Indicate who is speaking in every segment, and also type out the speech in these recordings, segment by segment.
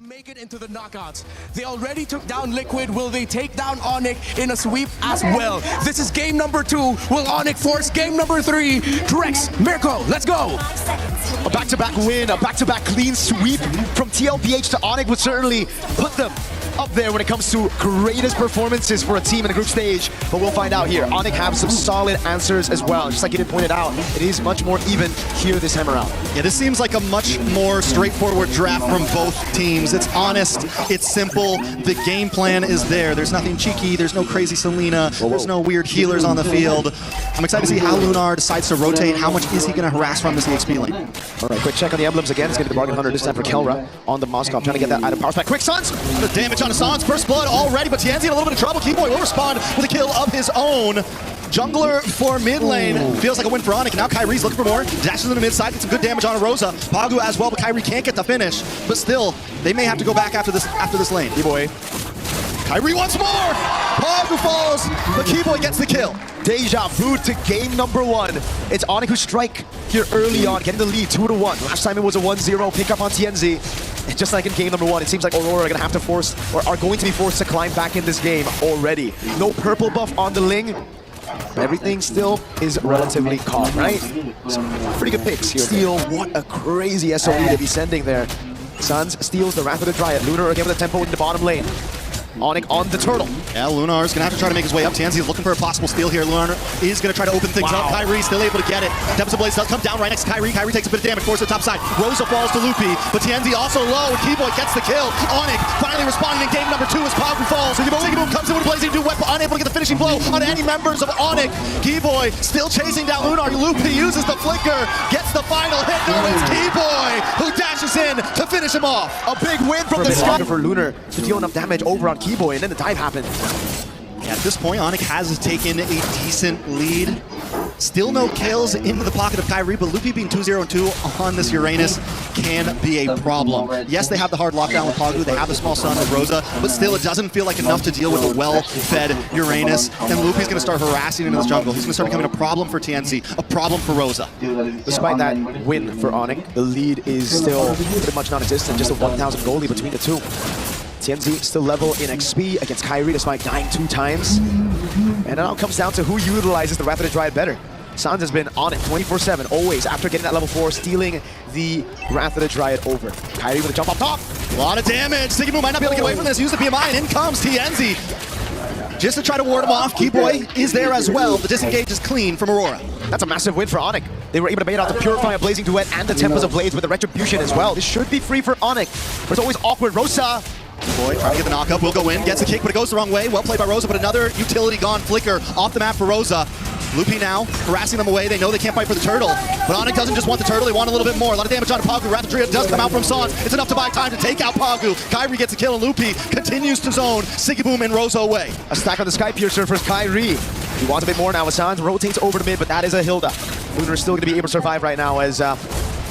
Speaker 1: make it into the knockouts. They already took down Liquid. Will they take down ONIC in a sweep as well? This is game number 2. Will ONIC force game number 3? Drex, Mirko, let's go!
Speaker 2: A back-to-back win, a back-to-back clean sweep from TLPH to ONIC would certainly put them up there when it comes to greatest performances for a team in a group stage, but we'll find out here. ONIC have some solid answers as well. Just like you did pointed out, it is much more even here this time around.
Speaker 3: Yeah, this seems like a much more straightforward draft from both teams. It's honest, it's simple, the game plan is there. There's nothing cheeky, there's no crazy Selena, there's no weird healers on the field. I'm excited to see how Lunar decides to rotate. How much is he going to harass from this EXP lane?
Speaker 2: All right, quick check on the emblems again. It's going to be the Bargain Hunter this time for Kelra on the Moskov, trying to get that item power spike. Quick, Suns!
Speaker 3: The damage on Hassan's first blood already, but Tianzi in a little bit of trouble. Keyboy will respond with a kill of his own. Jungler for mid lane. Feels like a win for ONIC. Now Kyrie's looking for more. Dashes in the mid side, gets some good damage on Aurora. Pagu as well, but Kyrie can't get the finish. But still, they may have to go back after this lane.
Speaker 2: Keyboy.
Speaker 3: Kyrie once more! Pagu falls, but Keyboy gets the kill.
Speaker 2: Deja vu to game number 1. It's ONIC who strike here early on, getting the lead 2-1. Last time it was a 1-0 pickup on TNZ. And just like in game number 1, it seems like Aurora are going to have to force, or are going to be forced to climb back in this game already. No purple buff on the Ling. Everything still is relatively calm, right? Some pretty good picks here. Steal, what a crazy SOE to be sending there. Suns steals the Wrath of the Dryad. Lunar again with the tempo in the bottom lane. ONIC on the turtle.
Speaker 3: Yeah, Lunar's gonna have to try to make his way up. Tianzi is looking for a possible steal here. Lunar is gonna try to open things up. Kyrie still able to get it. Deficit Blaze does come down right next to Kyrie. Kyrie takes a bit of damage, forces the top side. Rosa falls to Loopy, but Tianzi also low, and Keyboy gets the kill. ONIC finally responding in game number 2 as Pagu falls. Sigiboom comes in with a blazing new weapon, unable to get the finishing blow on any members of ONIC. Keyboy still chasing down Lunar. Loopy uses the flicker, gets the final hit. No, it's Keyboy who dashes in to finish him off.
Speaker 2: A big win from the sky for Lunar to deal enough damage over on Keyboy, and then the dive happened.
Speaker 3: Yeah, at this point, ONIC has taken a decent lead. Still no kills into the pocket of Kyrie, but Loopy being 2-0-2 on this Uranus can be a problem. Yes, they have the hard lockdown with Pagu, they have the small stun with Rosa, but still it doesn't feel like enough to deal with a well-fed Uranus, and Loopy's going to start harassing into this jungle. He's going to start becoming a problem for TNC, a problem for Rosa.
Speaker 2: Despite that win for ONIC, the lead is still pretty much non-existent, just a 1,000 goal lead between the two. TNZ still level in XP against Kyrie despite dying 2 times. And it all comes down to who utilizes the Wrath of the Dryad better. Sans has been on it 24/7, always after getting that level 4, stealing the Wrath of the Dryad over. Kyrie with a jump up top.
Speaker 3: A lot of damage. Sigmund might not be able to get away from this. Use the PMI, and in comes TNZ. Just to try to ward him off. Keyboy is there as well. The disengage is clean from Aurora.
Speaker 2: That's a massive win for ONIC. They were able to bait out the Purify, a Blazing Duet, and the Tempest of Blades with the Retribution as well. This should be free for ONIC, but it's always awkward. Rosa.
Speaker 3: Boy, trying to get the knock up, will go in, gets a kick, but it goes the wrong way. Well played by Rosa, but another utility gone. Flicker off the map for Rosa. Loopy now, harassing them away. They know they can't fight for the turtle. But ONIC doesn't just want the turtle, they want a little bit more. A lot of damage on Pagu. Wrath of the Dryad does come out from Sans. It's enough to buy time to take out Pagu. Kyrie gets a kill, and Loopy continues to zone Sigiboom and Rosa away.
Speaker 2: A stack on the Sky Piercer for Kyrie. He wants a bit more now. Sans rotates over to mid, but that is a Hilda. Lunar is still going to be able to survive right now as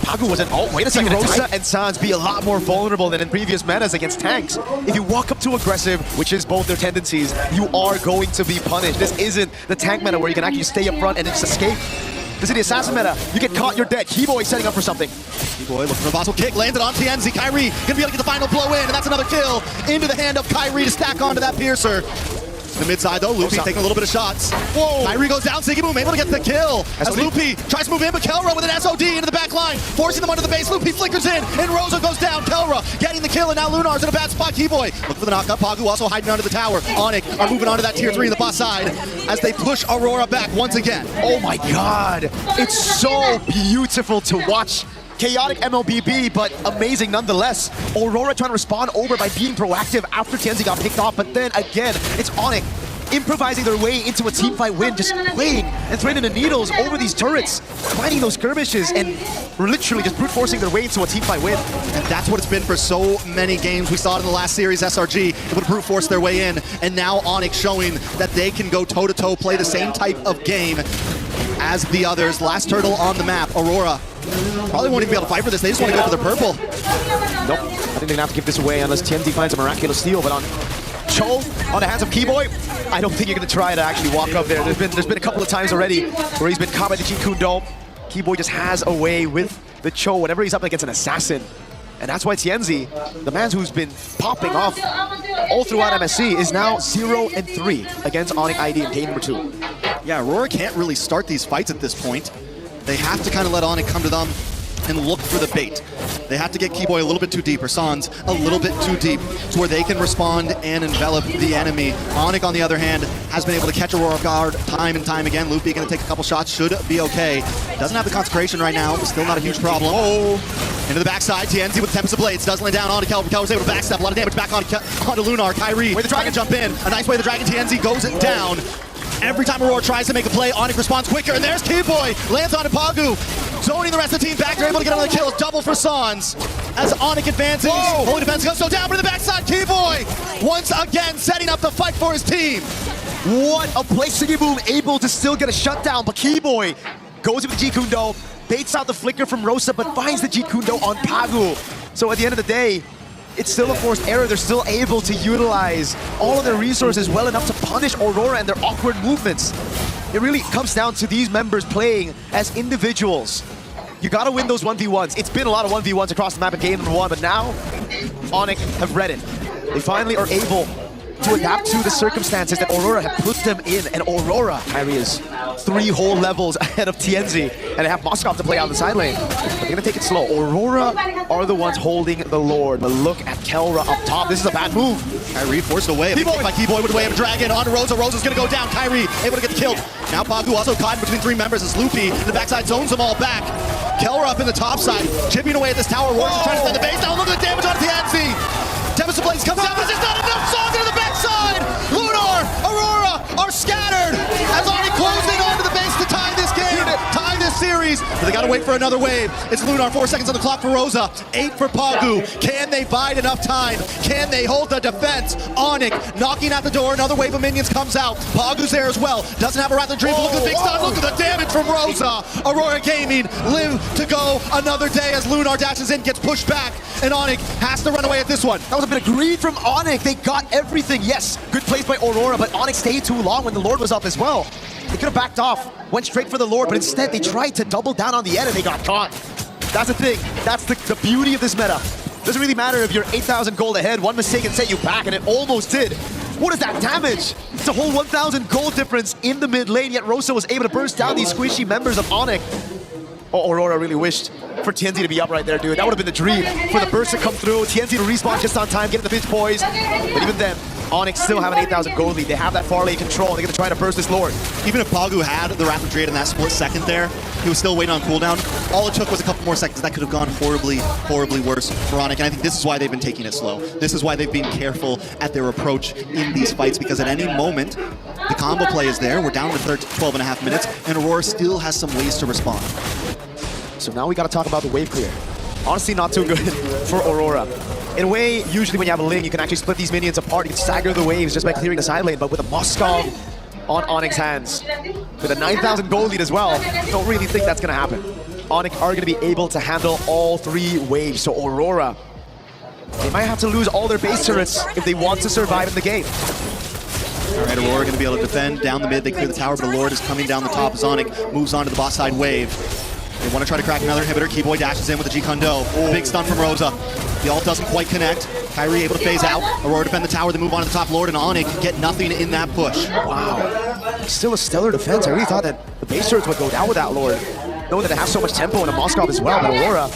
Speaker 2: Pagu wasn't. Oh, wait a second. Rosa and Sans be a lot more vulnerable than in previous metas against tanks. If you walk up too aggressive, which is both their tendencies, you are going to be punished. This isn't the tank meta where you can actually stay up front and just escape. This is the assassin meta. You get caught, you're dead. Keyboy setting up for something.
Speaker 3: Keyboy looking for a possible kick, landed on TNZ. Kyrie gonna be able to get the final blow in, and that's another kill into the hand of Kyrie to stack onto that piercer. The mid side though, Loopy taking a little bit of shots. Whoa! Kyrie goes down, Sigiboom able to get the kill. As Loopy tries to move in, but Kelra with an SOD into the back line, forcing them under the base. Loopy flickers in, and Rosa goes down. Kelra getting the kill, and now Lunar's in a bad spot. Keyboy looking for the knockup. Pagu also hiding under the tower. ONIC are moving on to that tier 3 in the bot side as they push Aurora back once again.
Speaker 2: Oh my god! It's so beautiful to watch. Chaotic MLBB, but amazing nonetheless. Aurora trying to respond over by being proactive after TNZ got picked off, but then again, it's ONIC improvising their way into a teamfight win, just playing and threading the needles over these turrets, finding those skirmishes, and literally just brute forcing their way into a teamfight win.
Speaker 3: And that's what it's been for so many games. We saw it in the last series, SRG, able to brute force their way in, and now ONIC showing that they can go toe-to-toe, play the same type of game as the others. Last turtle on the map, Aurora. Probably won't even be able to fight for this. They just want to go for the purple.
Speaker 2: Nope. I think they're going to have to give this away unless TNZ finds a miraculous steal. But on Cho, on the hands of Keyboy, I don't think you're going to try to actually walk up there. There's been a couple of times already where he's been caught by the Jin Kun Dome. Keyboy just has a way with the Cho. Whenever he's up against an assassin, And that's why Tienzi, the man who's been popping off all throughout MSC, is now 0-3 against ONIC ID in game number 2.
Speaker 3: Yeah, Aurora can't really start these fights at this point. They have to kind of let ONIC come to them and look for the bait. They have to get Keyboy a little bit too deep, or Sans a little bit too deep, to where they can respond and envelop the enemy. ONIC, on the other hand, has been able to catch Aurora off guard time and time again. Loopy going to take a couple shots, should be okay. Doesn't have the consecration right now, but still not a huge problem. Oh! Into the backside, Tienzi with Tempest of Blades, does land down onto Kelvin. Kelvin's able to backstep, a lot of damage back onto Lunar. Kyrie, way the dragon jump in, a nice way the dragon. Tienzi goes it down. Every time Aurora tries to make a play, ONIC responds quicker, and there's Keyboy, lands onto Pagu, zoning the rest of the team back. They're able to get another kill, double for Sans. As ONIC advances, Holy Defense goes so down, but in the backside, Keyboy, once again, setting up the fight for his team.
Speaker 2: What a play, Siggyboom able to still get a shutdown, but Keyboy goes with the G-Kundo, baits out the flicker from Rosa, but finds the G-Kundo on Pagu. So at the end of the day, it's still a forced error. They're still able to utilize all of their resources well enough to punish Aurora and their awkward movements. It really comes down to these members playing as individuals. You gotta win those 1v1s. It's been a lot of 1v1s across the map in game number 1, but now ONIC have read it. They finally are able to adapt to the circumstances that Aurora have put them in. And Aurora, Kyrie, is 3 whole levels ahead of Tienzi, and they have Moskov to play out the side lane. But they're gonna take it slow. Aurora are the ones holding the Lord. But look at Kelra up top. This is a bad move.
Speaker 3: Kyrie forced away. A big kick by Keyboy with a way of a dragon on Rosa. Rosa's gonna go down. Kyrie able to get the kill. Now Pagu also caught in between 3 members as Loopy in the backside zones them all back. Kelra up in the top side, chipping away at this tower. Rosa's trying to defend the base. Now look at the damage on Tienzi. Tempest of Blades comes down, but it's not enough. Songs into the backside. Lunar, Aurora are scattered as ONIC closing onto the base to tie this game, tie this series. But they gotta wait for another wave. It's Lunar, 4 seconds on the clock for Rosa, 8 for Pagu. Can they bide enough time? Can they hold the defense? ONIC knocking at the door, another wave of minions comes out. Pagu's there as well, doesn't have a Wrath of Dreams. Look at the big stun, look at the damage from Rosa. Aurora Gaming live to go another day as Lunar dashes in, gets pushed back, and ONIC has to run away at this one.
Speaker 2: That was a bit of greed from ONIC. They got everything. Yes, good plays by Aurora, but ONIC stayed too long when the Lord was up as well. They could have backed off, went straight for the Lord, but instead they tried to double down on the end and they got caught. That's the thing. That's the beauty of this meta. Doesn't really matter if you're 8,000 gold ahead. One mistake can set you back, and it almost did. What is that damage? It's a whole 1,000 gold difference in the mid lane, yet Rosa was able to burst down these squishy members of ONIC. Oh, Aurora really wished for Tienzi to be up right there, dude. That would have been the dream. For the burst to come through, Tienzi to respawn just on time, getting the pitch poise. But even then, ONIC still have an 8,000 gold lead. They have that far lane control. They're going to try to burst this Lord.
Speaker 3: Even if Pagu had the Wrath of Dread in that split second there, he was still waiting on cooldown. All it took was a couple more seconds. That could have gone horribly, horribly worse for ONIC. And I think this is why they've been taking it slow. This is why they've been careful at their approach in these fights, because at any moment, the combo play is there. We're down to 12 and a half minutes, and Aurora still has some ways to respond.
Speaker 2: So now we got to talk about the wave clear. Honestly, not too good for Aurora. In a way, usually when you have a lane, you can actually split these minions apart. You can stagger the waves just by clearing the side lane, but with a Moskov on ONIC's hands, with a 9,000 gold lead as well, don't really think that's going to happen. ONIC are going to be able to handle all 3 waves, so Aurora, they might have to lose all their base turrets if they want to survive in the game.
Speaker 3: All right, Aurora going to be able to defend down the mid. They clear the tower, but the Lord is coming down the top as ONIC moves on to the bot side wave. They want to try to crack another inhibitor. Keyboy dashes in with the G-Kundo. Big stun from Rosa. The ult doesn't quite connect. Kyrie able to phase out. Aurora defend the tower, then move on to the top Lord, and ONIC get nothing in that push.
Speaker 2: Wow. Still a stellar defense. I really thought that the base turrets would go down with that Lord, knowing that they have so much tempo and a Moskov as well. But Aurora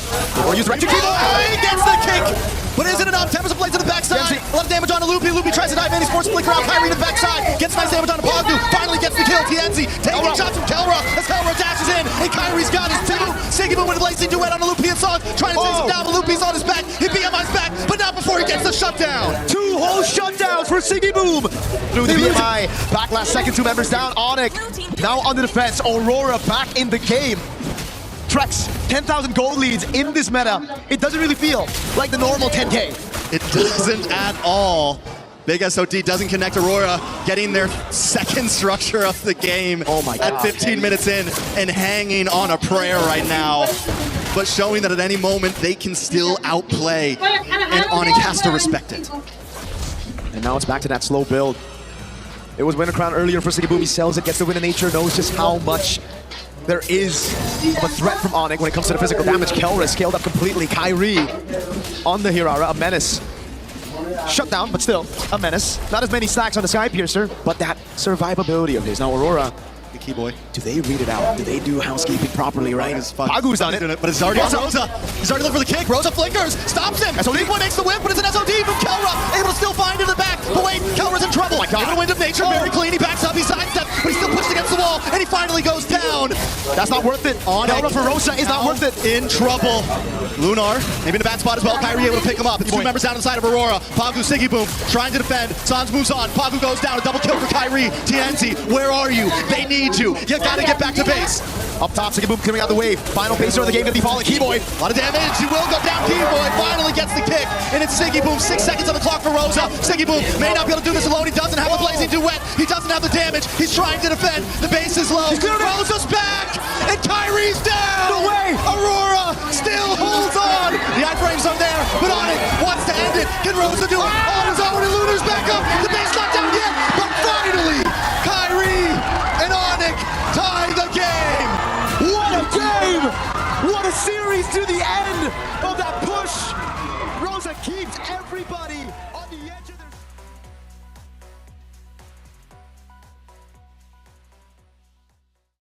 Speaker 2: use the Keyboy.
Speaker 3: Oh, he gets the kick! But is it enough? Tempest of Blades to the backside. A lot of damage on Loopy. Loopy tries to dive in. He sports flicker out. Kyrie to the backside. Gets nice damage on Pagu. Finally gets the kill. Tienzi taking shots from Kelra as Kelra dashes in. And Kyrie's got his 2. Siggyboom with a lazy duet on Loopy and Song. Trying to chase him down, but Loopy's on his back. He BMI's back, but not before he gets the shutdown.
Speaker 2: 2 whole shutdowns for Siggyboom. Through the BMI. Back last second, 2 members down. ONIC now on the defense. Aurora back in the game. Trex, 10,000 gold leads in this meta. It doesn't really feel like the normal 10K.
Speaker 3: It doesn't at all. Big SOD doesn't connect Aurora, getting their second structure of the game at 15 minutes in and hanging on a prayer right now. But showing that at any moment they can still outplay, and ONIC has to respect it.
Speaker 2: And now it's back to that slow build. It was Winter Crown earlier for Siggyboom. He sells it, gets the win in nature, knows just how much there is of a threat from ONIC when it comes to the physical damage. Kelra scaled up completely. Kyrie on the Hirara, a menace. Shut down, but still, a menace. Not as many stacks on the Sky Piercer, but that survivability of his. Now Aurora,
Speaker 3: The key boy.
Speaker 2: do they read it out? Do they do housekeeping properly, right? Pagu's done it.
Speaker 3: But it's already on Rosa. He's already looking for the kick. Rosa flickers, stops him.
Speaker 2: SOD.
Speaker 3: Big one makes the whip, but it's an SOD from Kelra. Able to still find in the back. But wait, Kelra's in trouble.
Speaker 2: Oh my God.
Speaker 3: Able to wind of nature, very clean. He backs up, he sidesteps, but he's still pushed against the wall, and he finally goes down.
Speaker 2: That's not worth it. Kelra for Rosa is not worth it.
Speaker 3: In trouble. Lunar, maybe in a bad spot as well. Kyrie able to pick him up. It's two members down on the side of Aurora. Pagu, Siggy Boom, trying to defend. Sans moves on. Pagu goes down. A double kill for Kyrie. TNZ, where are you? They need you. You gotta get back to base.
Speaker 2: Up top, Siggy Boom clearing out the wave. Final pacer of the game gonna be falling. Keyboy.
Speaker 3: A lot of damage. He will go down. Keyboy finally gets the kick. And it's Siggy Boom. 6 seconds on the clock for Rosa. Siggy Boom may not be able to do this alone. He doesn't have the blazing duet. He doesn't have the damage. He's trying to defend. The base is low. Rosa's back. And Kyrie's down.
Speaker 2: No way.
Speaker 3: Aurora still holds on. The iframes are there, but ONIC wants to end it. Can Rosa do it on his own? And Lunar's back up. The base not down yet. But finally, Kyrie and ONIC tie the game.
Speaker 2: What a game! What a series to the end of that push! Rosa keeps everybody on the edge of